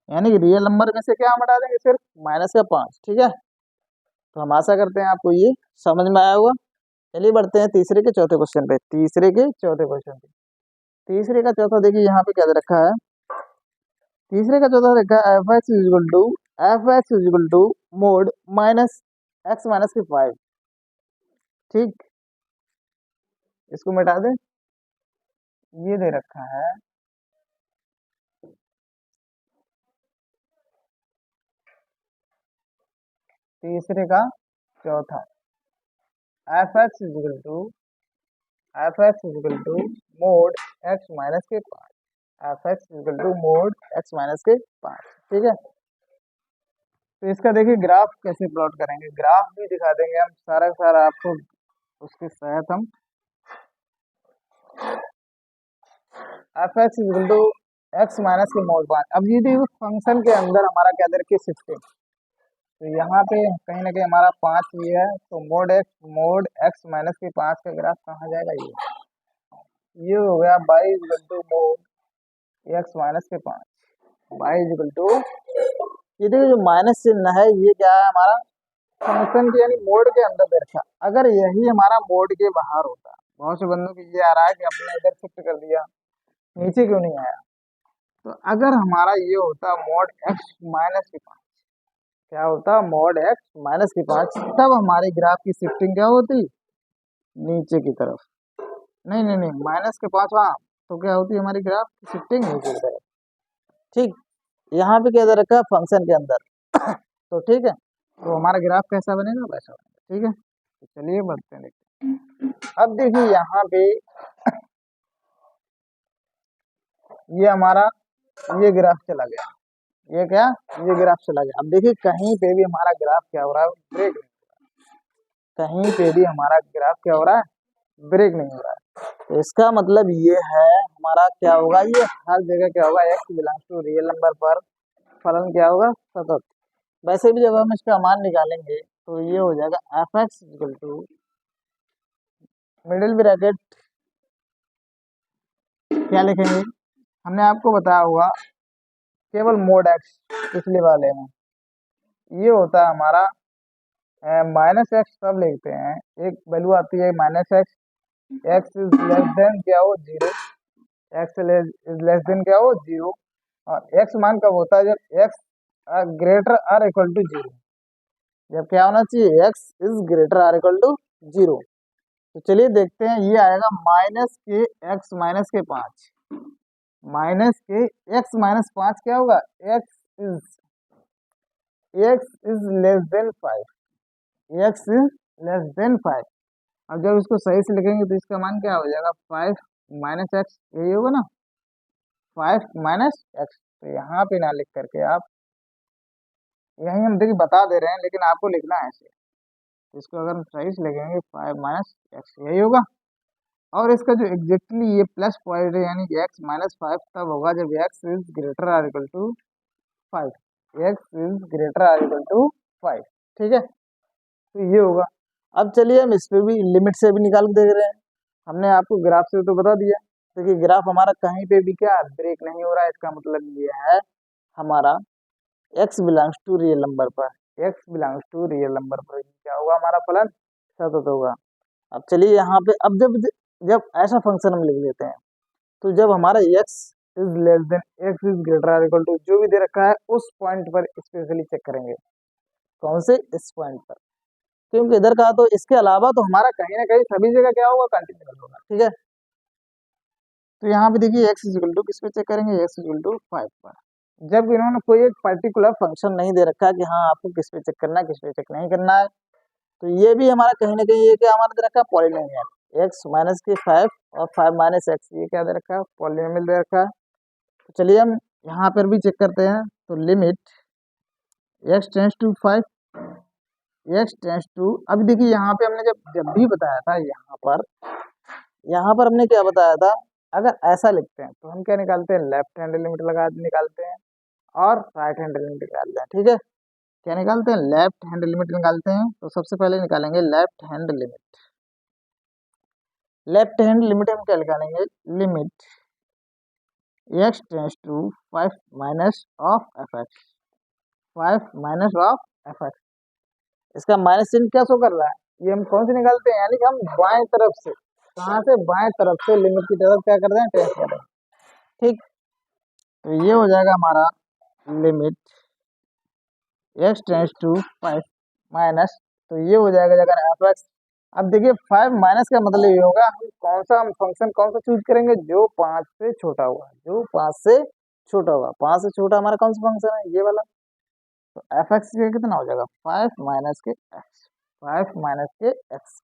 यानी कि रियल नंबर में से क्या हम हटा देंगे, सिर्फ -5। ठीक है, तो हम आशा करते हैं आपको ये समझ में आया होगा। चलिए बढ़ते हैं तीसरे के चौथे क्वेश्चन पे, तीसरे का चौथा देखिए यहाँ पे क्या दे रखा है, तीसरे का चौथा रखा है f x is equal to mod minus x minus के 5। ठीक, इसको मिटा दें, ये दे रखा है तीसरे का चौथा, f x is equal to mod x minus के 5, f x is equal to mod x minus के 5। ठीक है, तो इसका देखिए ग्राफ कैसे प्लॉट करेंगे, ग्राफ भी दिखा देंगे हम सारा सारा आपको, उसके साथ हम f x is equal to x minus के मोड 5। अब ये देखो फंक्शन के अंदर हमारा क्या दे रखी सिक्सटीन, तो यहाँ पे कहीं ना कहीं हमारा 5 ये है, तो मोड एक्स माइनस के 5 का ग्राफ कहाँ जाएगा, ये हो गया by equal to mod x minus के 5 बाई इक्वल टू, ये देखो जो माइनस चिन्ह है ये क्या है हमारा फंक्शन के यानी मोड के अंदर दे रखा। अगर यही हमारा मोड के बाहर होता, बहुत से बंदों को ये आ रहा है कि अपने इधर शिफ्ट कर दिया, नीचे क्यों नहीं आया, तो अगर हमारा ये होता मोड एक्स माइनस के 5, क्या होता मोड एक्स माइनस के 5, तब हमारे ग्राफ की शिफ्टिंग क्या होती, नीचे की तरफ। नहीं नहीं नहीं, माइनस के 5 वहाँ, तो क्या होती हमारी ग्राफ की शिफ्टिंग नीचे की तरफ। ठीक, यहाँ पे क्या दे रखा है फंक्शन के अंदर तो ठीक है, तो हमारा ग्राफ कैसा बनेगा वैसा बनेगा। ठीक है, तो चलिए बढ़ते हैं, देखते हैं। अब देखिए यहाँ पे ये हमारा ये ग्राफ चला गया, ये क्या, ये ग्राफ चला गया। अब देखिए कहीं पे भी हमारा ग्राफ क्या हो रहा है, ब्रेक नहीं हो रहा है, कहीं पे भी हमारा ग्राफ क्या हो रहा है, ब्रेक नहीं हो रहा है। तो इसका मतलब ये है हमारा क्या होगा, ये हर जगह क्या होगा, x belongs to real number पर फलन क्या होगा, सतत। वैसे भी जब हम इसका मान निकालेंगे तो ये हो जाएगा f x equal to middle bracket, क्या लिखेंगे, हमने आपको बताया हुआ केवल मोड एक्स पिछले वाले में, ये होता है हमारा माइनस एक्स तब लिखते हैं, एक वैल्यू आती है minus x, x is less then क्या हो 0, एक्स इज लेस देन क्या हो 0, और एक्स मान कब होता है, जब x greater or equal to 0, जब क्या होना चाहिए, x is greater or equal to 0। तो चलिए देखते हैं, ये आएगा माइनस के एक्स माइनस के 5, माइनस के एक्स माइनस 5 क्या होगा, x is less then 5, x is less then 5। अब जब इसको सही से लिखेंगे तो इसका मान क्या हो जाएगा, 5 माइनस एक्स, यही होगा ना, 5 माइनस एक्स। तो यहाँ पे ना लिख करके आप, यही हम देखिए बता दे रहे हैं लेकिन आपको लिखना है ऐसे, इसको अगर हम सही से लिखेंगे 5 माइनस एक्स यही होगा, और इसका जो एग्जैक्टली ये प्लस पॉइंट है यानी कि एक्स माइनस 5 तब होगा जब x is greater or equal to 5, x is greater or equal to 5। ठीक है, तो ये होगा। अब चलिए हम इस पे भी लिमिट से भी निकाल के देख रहे हैं, हमने आपको ग्राफ से तो बता दिया, क्योंकि ग्राफ हमारा कहीं पे भी क्या ब्रेक नहीं हो रहा है, इसका मतलब ये है हमारा x belongs to real number पर, x belongs to real number पर क्या होगा हमारा फलन, सतत होगा। अब चलिए यहाँ पे, अब जब जब ऐसा फंक्शन हम लिख लेते हैं, तो जब हमारा x is less than x is greater or equal to जो भी दे रखा है उस पॉइंट पर स्पेशली चेक करेंगे, कौन से, इस पॉइंट पर, क्योंकि इधर का तो इसके अलावा तो हमारा कहीं ना कहीं सभी जगह क्या होगा, कंटिन्यूअस होगा। ठीक है, तो यहाँ पे देखिए एक्स इक्वल टू किस पे चेक करेंगे, एक्स इक्वल टू 5 पर, जब इन्होंने कोई एक पर्टिकुलर फंक्शन नहीं दे रखा कि हाँ आपको किस पे चेक करना है किस पे चेक नहीं करना है, तो ये भी हमारा कहीं ना कहीं ये क्या हमारा दे रखा है, पॉलिनोमियल, एक्स माइनस के 5 और 5 माइनस एक्स, ये क्या दे रखा है, पॉलिनोमियल दे रखा है। तो चलिए हम यहाँ पर भी चेक करते हैं, तो limit x tends to 5, x tends to, अभी देखिए यहाँ पे हमने जब जब भी बताया था, यहाँ पर हमने क्या बताया था, अगर ऐसा लिखते हैं तो हम क्या निकालते हैं, लेफ्ट हैंड लिमिट लगा निकालते हैं और राइट हैंड लिमिट निकालते हैं। ठीक है, क्या निकालते हैं, लेफ्ट हैंड लिमिट निकालते हैं, तो सबसे पहले निकालेंगे left hand limit, left hand limit हम क्या निकालेंगे, limit x tends to 5 minus of f x, 5 minus of f x, इसका माइनस चिन्ह क्या शो कर रहा है, ये हम कौन से निकालते हैं, यानी कि हम बाएं तरफ से, कहाँ से, बाएं तरफ से लिमिट की तरफ क्या कर रहे हैं, टेस्ट कर रहे हैं। ठीक, तो ये हो जाएगा हमारा limit x tends to 5 minus, तो ये हो जाएगा जगह एफ एक्स। अब देखिए 5 माइनस का मतलब ये होगा हम कौन सा, हम फंक्शन कौन सा चूज करेंगे, जो 5 से छोटा होगा, जो 5 से छोटा होगा, 5 से छोटा हमारा कौन सा फंक्शन है, ये वाला। तो एफ एक्स कितना हो जाएगा, 5 माइनस के एक्स, 5 माइनस के एक्स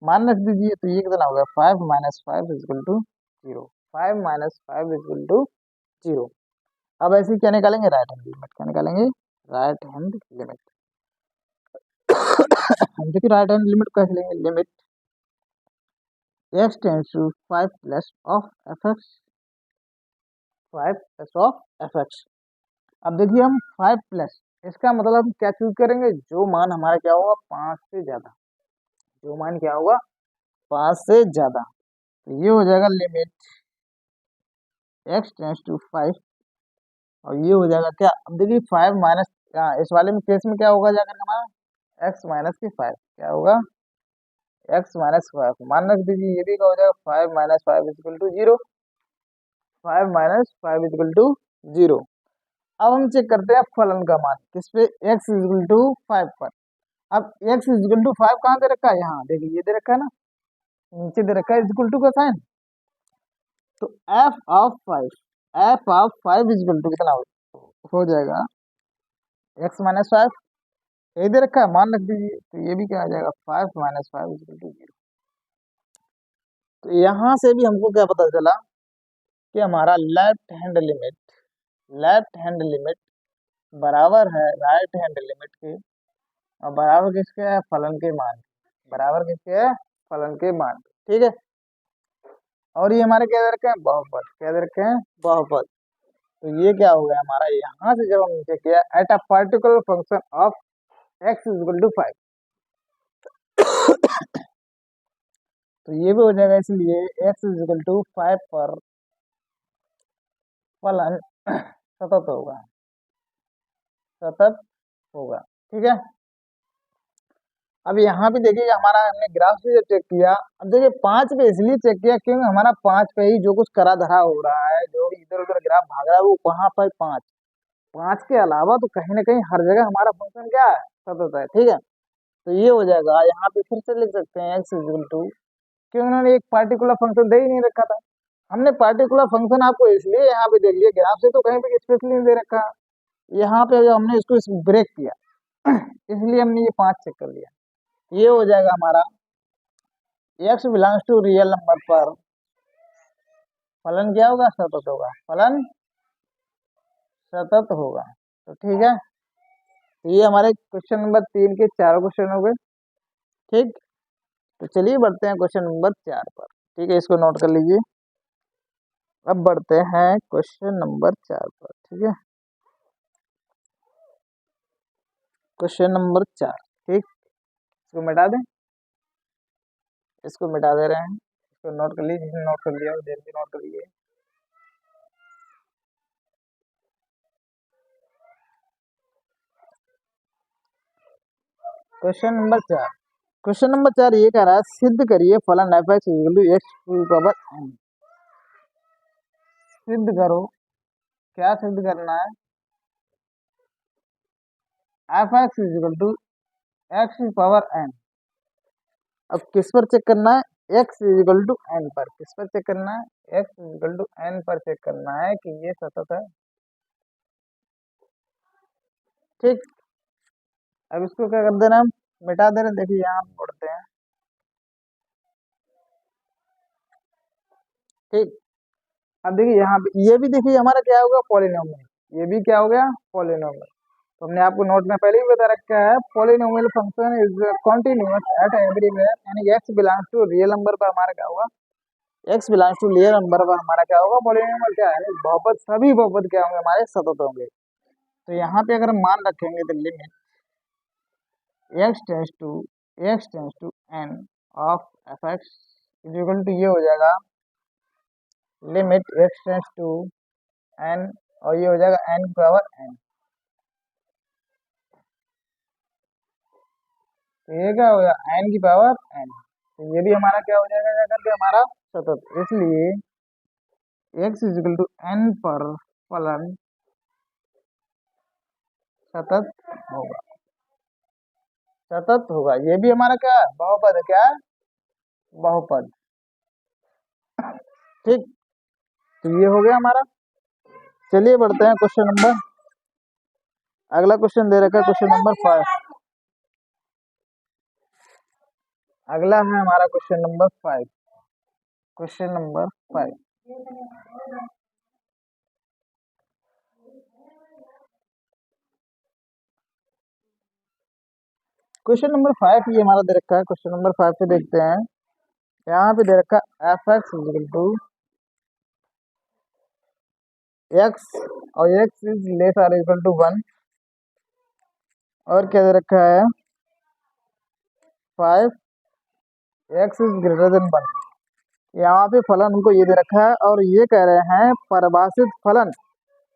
मान रख दीजिए, तो ये कितना होगा, 5 minus 5 equal to 0, 5 minus 5 equal to 0। अब ऐसे क्या निकालेंगे, राइट हैंड लिमिट, क्या निकालेंगे, राइट हैंड लिमिट। हम देखिए राइट हैंड लिमिट कैसे लेंगे, limit x tends to 5 plus of f x, 5 s of f(x). अब देखिए हम 5 प्लस, इसका मतलब हम क्या चूज करेंगे, जो मान हमारा क्या होगा 5 से ज्यादा, जो मान क्या होगा 5 से ज्यादा। तो ये हो जाएगा लिमिट x → 5, और ये हो जाएगा क्या, अब देखिए 5 माइनस, इस वाले में केस में क्या होगा जाकर हमारा x-5 क्या होगा, x-5 मान रख दीजिए, ये भी क्या हो जाएगा 5 - 5 = 0, 5 - 5 = 0। अब हम चेक करते हैं फलन का मान किस पे, x = 5 पर। अब x = 5 कहाँ दे रखा है, यहाँ देखिए ये दे रखा है ना, नीचे दे रखा है इक्वल टू का साइन। तो f(5) कितना हो जाएगा, x-5 यही दे रखा है, मान रख दीजिए, तो ये भी क्या आ जाएगा 5 - 5 = 0। तो यहाँ से भी हमको क्या पता चला कि हमारा लेफ्ट हैंड लिमिट बराबर है राइट हैंड लिमिट के, और बराबर किसके है, फलन के मान, बराबर किसके है, फलन के मान। ठीक है, और ये हमारे क्या दे रखे हैं, बहुपद, क्या दे रखे हैं, बहुपद। तो ये क्या हो गया हमारा, यहाँ से जब हम नीचे किया at a particular function of x = 5, तो ये भी हो जाएगा, इसलिए x = 5 पर फलन सतत होगा, सतत होगा। ठीक है, अब यहाँ भी देखिए हमारा हमने ग्राफ से चेक किया, अब देखिए 5 पे इसलिए चेक किया क्योंकि हमारा 5 पे ही जो कुछ करा धरा हो रहा है, जो भी इधर उधर ग्राफ भाग रहा है वो वहां पर 5 के अलावा तो कहीं ना कहीं हर जगह हमारा फंक्शन क्या है, सतत है। ठीक है, तो ये हो जाएगा, यहाँ पे फिर से लिख सकते हैं x = क्योंकि उन्होंने एक पार्टिकुलर फंक्शन दे ही नहीं रखा था, हमने पार्टिकुलर फंक्शन आपको इसलिए यहाँ पे देख लिया, ग्राफ से तो कहीं पे स्पेशली नहीं दे रखा, यहाँ पे जो हमने इसको ब्रेक किया इसलिए हमने ये 5 चेक कर लिया। ये हो जाएगा हमारा x ∈ रियल नंबर पर फलन क्या होगा, सतत होगा, फलन सतत होगा। तो ठीक है, तो ये हमारे क्वेश्चन नंबर 3 के चारों क्वेश्चन हो गए। ठीक, तो चलिए बढ़ते हैं क्वेश्चन नंबर 4 पर। ठीक है, इसको नोट कर लीजिए। अब बढ़ते हैं क्वेश्चन नंबर 4 पर। ठीक है, क्वेश्चन नंबर 4। ठीक, इसको मिटा दें, इसको मिटा दे रहे हैं, इसको नोट कर लीजिए, जिसने नोट कर लिया वो जल्दी नोट कर लीजिए। क्वेश्चन नंबर 4, क्वेश्चन नंबर 4 ये कह रहा है, सिद्ध करिए फलन f(x = x⁴n)। सिद्ध करो, क्या सिद्ध करना है, f(x = x⁴n)। अब किस पर चेक करना है, x = n पर, किस पर चेक करना है, x = n पर चेक करना है कि ये सतत है। ठीक, अब इसको क्या कर देना, हम मिटा दे रहे हैं, देखिए यहाँ पढ़ते हैं। ठीक, अब देखिए यहाँ पे ये भी देखिए हमारा क्या होगा, पॉलिनोमियल, ये भी क्या हो गया, पॉलिनोमियल। तो हमने आपको नोट में पहले ही बता रखा है, polynomial function is continuous eight everywhere, यानी x ∈ रियल नंबर पर हमारा क्या होगा, x ∈ रियल नंबर पर हमारा क्या होगा, पॉलिनोमियल क्या है, बहुपद, सभी बहुपद क्या होंगे हमारे, सतत होंगे। तो यहाँ पे अगर हम मान रखेंगे तो limit x → n of f(x) = ये हो जाएगा लिमिट x → n, और ये हो जाएगा n⁴n। तो ये क्या हो गया, n⁴n। तो ये भी हमारा क्या हो जाएगा, क्या करके हमारा सतत, इसलिए x = n पर फलन सतत होगा, सतत होगा। ये भी हमारा क्या है, बहुपद है, क्या है, बहुपद। ठीक, तो ये हो गया हमारा। चलिए बढ़ते हैं क्वेश्चन नंबर, अगला क्वेश्चन दे रखा है क्वेश्चन नंबर 5। अगला है हमारा question number 5, question number 5। Question number 5 ये हमारा दे रखा है, क्वेश्चन नंबर 5 पे देखते हैं। यहाँ पे दे रखा है f(x = एक्स और x is less or equal to 1 और क्या दे रखा है 5 एक्स इज ग्रेटर देन 1। यहाँ पे फलन उनको ये दे रखा है और ये कह रहे हैं परिभाषित फलन।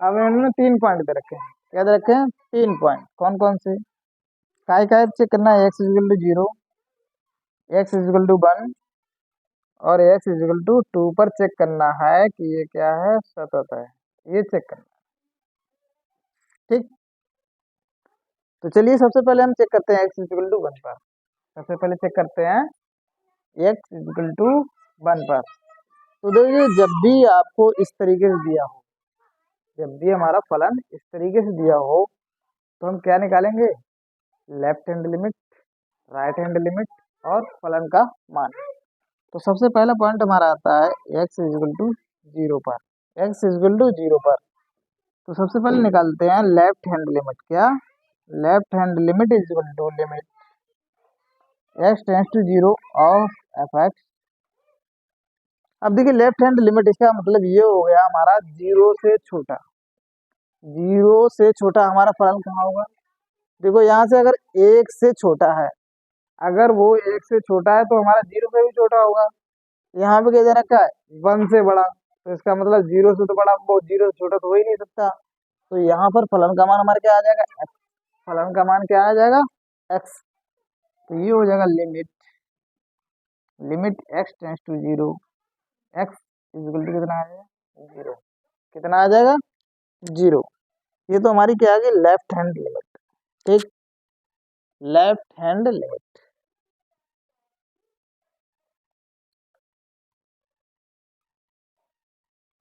अब इन्होंने 3 पॉइंट दे रखे हैं। क्या दे रखे हैं 3 पॉइंट। कौन कौन से काय चेक करना है x is equal to 0, x is equal to 1 और एक्स इजिकल टू 2 पर चेक करना है कि ये क्या है सतत है। ये चेक करना है। ठीक, तो चलिए सबसे पहले हम चेक करते हैं एक्स इजिकल टू 1 पर। सबसे पहले चेक करते हैं एक्स इजिकल टू 1 पर। तो देखिए जब भी आपको इस तरीके से दिया हो, जब भी हमारा फलन इस तरीके से दिया हो तो हम क्या निकालेंगे left hand limit, right hand limit और फलन का मान। तो सबसे पहला पॉइंट हमारा आता है एक्स इजिकल टू 0 पर। एक्स इजिकल टू 0 पर तो सबसे पहले निकालते हैं लेफ्ट हैंड लिमिट। क्या left hand limit is equal to limit x tends to 0 of f x. अब देखिए लेफ्ट हैंड लिमिट इसका मतलब ये हो गया हमारा 0 से छोटा। 0 से छोटा हमारा फलन कहाँ होगा। देखो यहाँ से अगर 1 से छोटा है, अगर वो 1 से छोटा है तो हमारा 0 से भी छोटा होगा। यहाँ पे क्या दे रखा है 1 से बड़ा, तो इसका मतलब 0 से तो बड़ा, वो 0 से छोटा तो हो ही नहीं सकता। तो यहाँ पर फलन का मान हमारा क्या आ जाएगा x। फलन का मान क्या आ जाएगा x। तो ये हो जाएगा limit limit x tends to 0 x equal to कितना आ जाएगा 0। कितना आ जाएगा 0। ये तो हमारी क्या आ गई लेफ्ट हैंड लिमिट। ठीक, लेफ्ट हैंड लिमिट।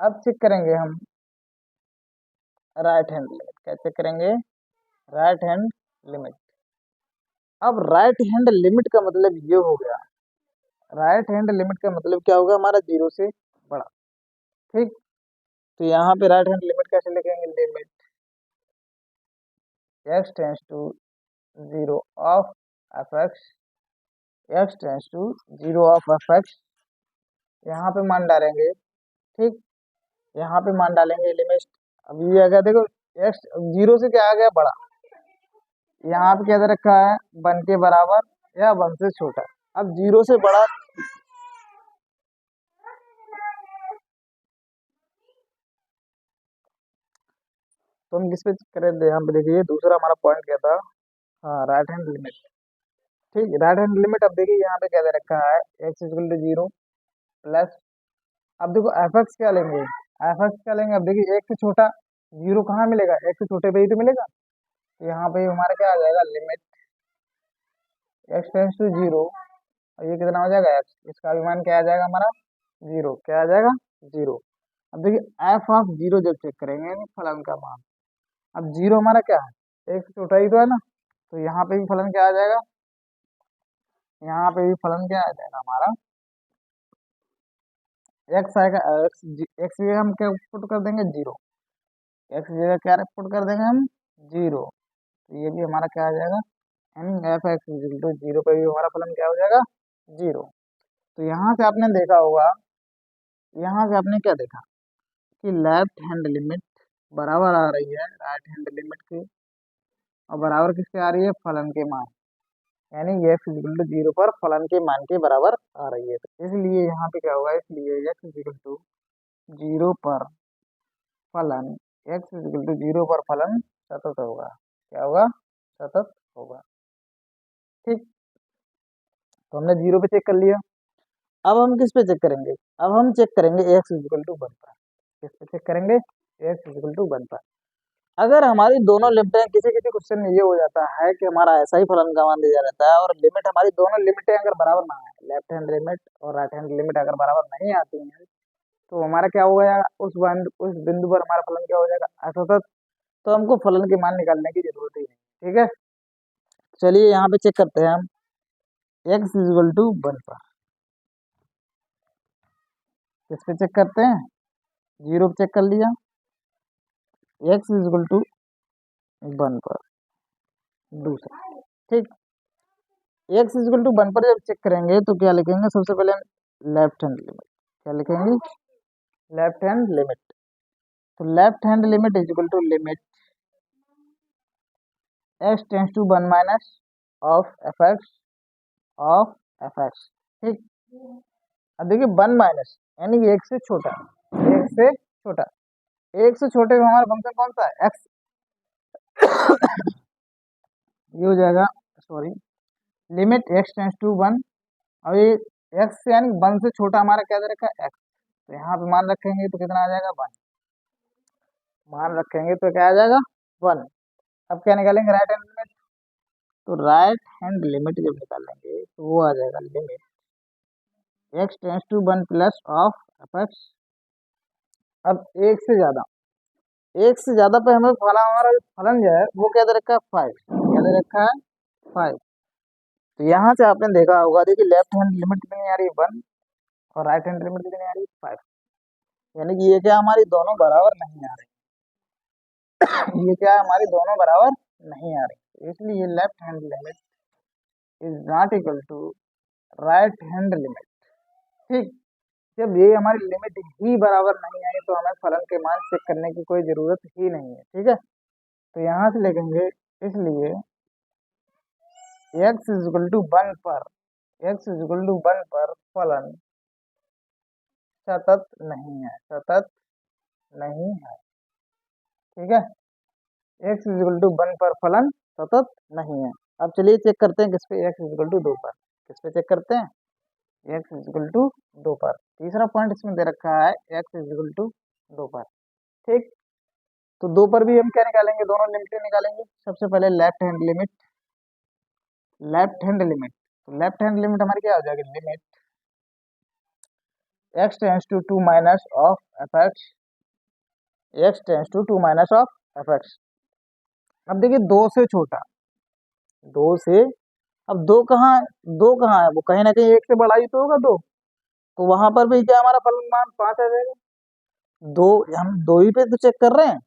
अब चेक करेंगे हम राइट हैंड लिमिट। क्या चेक करेंगे राइट हैंड लिमिट। अब राइट हैंड लिमिट का मतलब ये हो गया, राइट हैंड लिमिट का मतलब क्या होगा हमारा 0 से बड़ा। ठीक, तो यहाँ पे राइट हैंड लिमिट कैसे लिखेंगे limit x tends to 0 of f x, x tends to 0 of f x. यहाँ पे मान डालेंगे। ठीक, यहाँ पे मान डालेंगे लिमिट। अब ये आ गया देखो एक्स 0 से क्या आ गया बड़ा। यहाँ पे क्या दे रखा है 1 के बराबर या 1 से छोटा। अब 0 से बड़ा तो हम किस पे करें यहाँ पे देखिए दूसरा हमारा पॉइंट क्या था। हाँ राइट हैंड लिमिट। ठीक, राइट हैंड लिमिट। अब देखिए यहाँ पे क्या दे रखा है एक्स इक्वल टू 0 प्लस। अब देखो एफ एक्स क्या लेंगे, एफ एक्स क्या लेंगे। अब देखिए एक से छोटा 0 कहाँ मिलेगा, एक से छोटे पे ही तो मिलेगा। तो यहाँ पे हमारा क्या आ जाएगा लिमिट एक्स टेंड्स टू 0 और ये कितना हो जाएगा एक्स। इसका भी मान क्या आ जाएगा हमारा 0। क्या आ जाएगा 0। अब देखिए एफ ऑफ 0 जब चेक करेंगे यानी फलन का मान। अब 0 हमारा क्या है एक से छोटा ही तो है ना, तो यहाँ पे भी फलन क्या आ जाएगा, यहाँ पे भी फलन क्या आ जाएगा हमारा एक्स आएगा। एक्स एक्स जगह हम क्या पुट कर देंगे 0, एक्स जगह क्या पुट कर देंगे हम 0। तो ये भी हमारा क्या आ जाएगा n f x equal to 0 पे भी हमारा फलन क्या हो जाएगा 0। तो यहाँ से आपने देखा होगा, यहाँ से आपने क्या देखा कि लेफ्ट हैंड लिमिट बराबर आ रही है राइट हैंड लिमिट के और बराबर किसके आ रही है फलन के मान। यानी ये इक्वल टू 0 पर फलन के मान के बराबर आ रही है। तो इसलिए यहाँ पे क्या होगा, इसलिए एक्स इक्वल टू 0 पर फलन एक्स इक्वल टू 0 पर फलन सतत होगा। क्या होगा सतत होगा। ठीक, तो हमने 0 पे चेक कर लिया। अब हम किस पे चेक करेंगे, अब हम चेक करेंगे एक्स इक्वल टू 1 पर। किस पे चेक करेंगे एक्स इक्वल टू 1 पर। अगर हमारी दोनों लिमिटें किसी किसी क्वेश्चन में ये हो जाता है कि हमारा ऐसा ही फलन का मान दिया रहता है और लिमिट हमारी दोनों लिमिटें अगर बराबर ना है, लेफ्ट हैंड लिमिट और राइट हैंड लिमिट अगर बराबर नहीं आती हैं तो हमारा क्या हो गया उस बिंदु पर हमारा फलन क्या हो जाएगा असतत। तो हमको फलन के मान निकालने की जरूरत ही नहीं। ठीक है, चलिए यहाँ पे चेक करते हैं हम एक्स इक्वल टू 1 पर। किस पे चेक करते हैं 0 पे चेक कर लिया, एक्स इक्वल टू 1 पर दूसरा। ठीक, एक्स इक्वल टू 1 पर जब चेक करेंगे तो क्या लिखेंगे सबसे पहले लेफ्ट हैंड लिमिट। क्या लिखेंगे लेफ्ट हैंड लिमिट। तो left hand limit is equal to limit x tends to 1 minus of f x. ठीक, अब देखिए 1 माइनस यानी कि एक से छोटा, एक से छोटा, एक से छोटे में हमारा फंक्शन कौन सा है, एक्स। ये हो जाएगा, sorry, limit x tends to 1, और ये एक्स यानी 1 से छोटा हमारा क्या दे रखा है, एक्स। तो यहाँ पे मान रखेंगे तो कितना आ जाएगा, 1। मान रखेंगे तो क्या आ जाएगा, 1। अब क्या निकालेंगे, राइट हैंड लिमिट। तो राइट हैंड लिमिट जब निकालेंगे तो वो आ जाएगा limit x tends to 1 plus of f x. अब एक से ज्यादा, एक से ज्यादा पे हमें हमारा फलन जो है वो क्या दे रखा है, 5। क्या दे रखा है, 5। तो यहाँ से आपने देखा होगा, देखिए लेफ्ट हैंड लिमिट कितनी आ रही है, 1, और राइट हैंड लिमिट कितनी आ रही है, 5। यानी कि ये क्या हमारी दोनों बराबर नहीं आ रही, ये क्या हमारी दोनों बराबर नहीं आ रही, इसलिए left hand limit is not equal to right hand limit. ठीक, जब ये हमारी लिमिट ही बराबर नहीं आई तो हमें फलन के मान चेक करने की कोई जरूरत ही नहीं है। ठीक है, तो यहाँ से लिखेंगे, इसलिए x इज इक्वल टू 1 पर, x इज इक्वल टू 1 पर फलन सतत नहीं है, सतत नहीं है। ठीक है, x इज इक्वल टू 1 पर फलन सतत नहीं है। अब चलिए चेक करते हैं किस पे, x इज इक्वल टू 2 पर। किस पे चेक करते हैं, x इज इक्वल टू 2 पर। तीसरा पॉइंट इसमें दे रखा है x इज इक्वल टू 2 पर। ठीक, तो 2 पर भी हम क्या निकालेंगे, दोनों लिमिटें निकालेंगे। सबसे पहले left hand limit, left hand limit, तो लेफ्ट हैंड लिमिट हमारी क्या हो जाएगी, limit x tends to 2 minus of f x, x tends to 2 minus of f x. अब देखिए 2 से छोटा, 2 से, अब 2 कहाँ है, 2 कहाँ है, वो कहीं ना कहीं 1 से बड़ा ही तो होगा 2, तो वहां पर भी क्या हमारा फलन मान 5 आ जाएगा। 2, हम 2 ही पे तो चेक कर रहे हैं,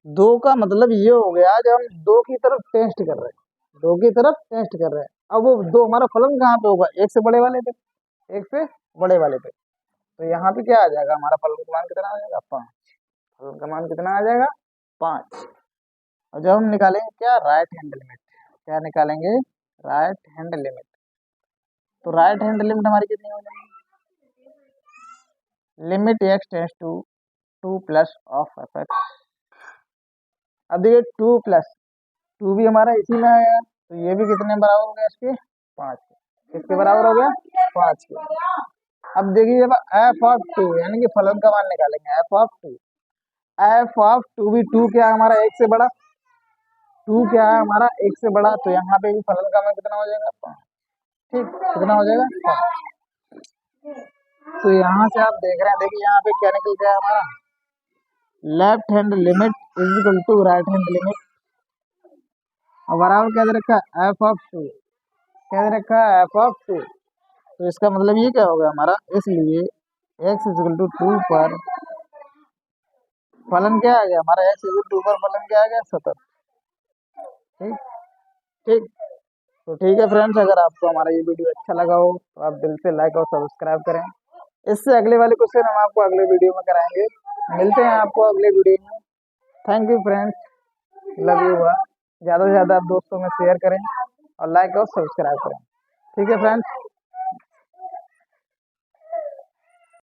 2 का मतलब ये हो गया जब हम 2 की तरफ टेस्ट कर रहे हैं, 2 की तरफ टेस्ट कर रहे हैं। अब वो 2 हमारा फलन कहाँ पे होगा, 1 से बड़े वाले पे, 1 से बड़े वाले पे। तो यहाँ पे क्या आ जाएगा, हमारा फलन का मान कितना आ जाएगा, 5। फलन का मान कितना आ जाएगा, 5। और जब हम निकालेंगे क्या, राइट हैंड लिमिट, क्या निकालेंगे, राइट हैंड लिमिट। तो राइट हैंड लिमिट हमारी कितनी हो जाएगी, limit x tends to 2 plus of f x. अब देखिए 2 प्लस 2 भी हमारा इसी में आया, तो ये भी कितने बराबर हो गया, इसके 5 के। किसके बराबर हो गया, 5 के। अब देखिए जब एफ ऑफ 2 यानी कि फलन का मान निकालेंगे, एफ ऑफ 2, एफ ऑफ 2 भी 2 क्या है हमारा, 1 से बड़ा, 2 क्या है हमारा, 1 से बड़ा, तो यहाँ पे भी फलन का मान कितना हो जाएगा, 5। ठीक, कितना हो जाएगा, 5। तो यहाँ से आप देख रहे हैं, देखिए यहाँ पे क्या निकल गया हमारा, left hand limit is equal to right hand limit, और बराबर क्या दे रखा है, एफ ऑफ 2। क्या दे रखा है, एफ ऑफ 2। तो इसका मतलब ये क्या हो गया हमारा, इसलिए x इज इक्वल टू 2 पर फलन क्या आ गया हमारा, x इज इक्वल टू 2 पर फलन क्या आ गया, 7। ठीक, ठीक, तो ठीक है फ्रेंड्स, अगर आपको हमारा ये वीडियो अच्छा लगा हो तो आप दिल से लाइक और सब्सक्राइब करें। इससे अगले वाले क्वेश्चन हम आपको अगले वीडियो में कराएंगे। मिलते हैं आपको अगले वीडियो में। Thank you friends, love you. ज़्यादा से ज़्यादा आप दोस्तों में शेयर करें और लाइक और सब्सक्राइब करें। ठीक है फ्रेंड्स।